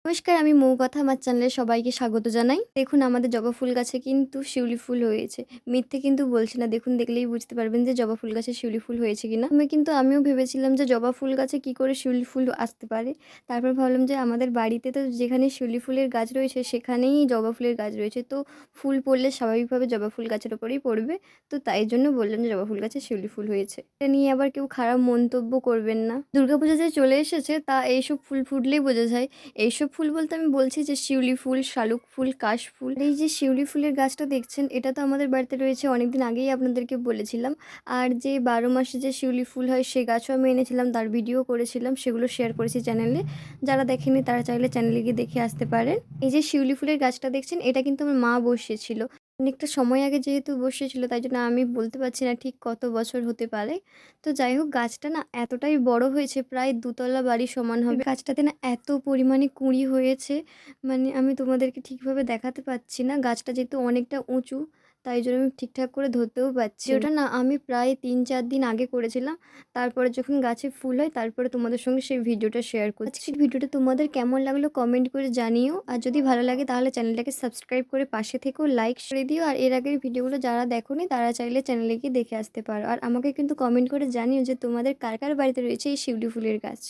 নমস্কার, আমি মৌকথা। আমার চ্যানেলে সবাইকে স্বাগত জানাই। দেখুন আমাদের জবা ফুল গাছে কিন্তু শিউলি ফুল হয়েছে। মিথ্যে কিন্তু বলছি না। দেখুন দেখলেই বুঝতে পারবেন যে জবা ফুল গাছে শিউলি ফুল হয়েছে কিনা। আমিও ভেবেছিলাম যে জবা ফুল গাছে কি করে শিউলি ফুল আসতে পারে। তারপর ভাবলাম যে আমাদের বাড়িতে তো যেখানে শিউলি ফুলের গাছ রয়েছে সেখানেই জবা ফুলের গাছ রয়েছে। তো ফুল পড়লে স্বাভাবিকভাবে জবা ফুল গাছের উপরেই পড়বে। তো তাই জন্য বললাম যে জবা ফুল গাছে শিউলি ফুল হয়েছে। এটা নিয়ে আবার কেউ খারাপ মন্তব্য করবেন না। দুর্গাপূজা যে চলে এসেছে তা এইসব ফুল ফুটলেই বোঝা যায়। এইসব ফুল বলতে আমি বলছি যে শিউলি ফুল, শালুক ফুল, কাশফুল। আর এই যে শিউলি ফুলের গাছটা দেখছেন এটা তো আমাদের বাড়িতে রয়েছে, অনেকদিন আগেই আপনাদেরকে বলেছিলাম। আর যে ১২ মাসে যে শিউলি ফুল হয় সে গাছও আমি এনেছিলাম, তার ভিডিও করেছিলাম, সেগুলো শেয়ার করেছি চ্যানেলে। যারা দেখেনি তারা চাইলে চ্যানেলে গিয়ে দেখে আসতে পারেন। এই যে শিউলি ফুলের গাছটা দেখছেন এটা কিন্তু আমার মা বসিয়েছিল। অনেকটা সময় আগে যেহেতু বসিয়েছিল তাই জন্য আমি বলতে পারছি না ঠিক কত বছর হতে পারে। তো যাই হোক গাছটা না এতটাই বড় হয়েছে, প্রায় ২ তলা বাড়ি সমান হবে। গাছটাতে না এত পরিমাণে কুঁড়ি হয়েছে, মানে আমি তোমাদেরকে ঠিকভাবে দেখাতে পারছি না। গাছটা যেহেতু অনেকটা উঁচু তাই জন্য আমি ঠিকঠাক করে ধরতেও পারছি না। ওটা না আমি প্রায় ৩-৪ দিন আগে করেছিলাম। তারপরে যখন গাছে ফুল হয় তারপরে তোমাদের সঙ্গে সেই ভিডিওটা শেয়ার করছি। আজকের ভিডিওটা তোমাদের কেমন লাগলো কমেন্ট করে জানিও। আর যদি ভালো লাগে তাহলে চ্যানেলটাকে সাবস্ক্রাইব করে পাশে থেকেও লাইক করে দিও। আর এর আগের ভিডিওগুলো যারা দেখোনি তারা চাইলে চ্যানেলে গিয়ে দেখে আসতে পারো। আর আমাকে কিন্তু কমেন্ট করে জানিও যে তোমাদের কার কার বাড়িতে রয়েছে এই শিউলি ফুলের গাছ।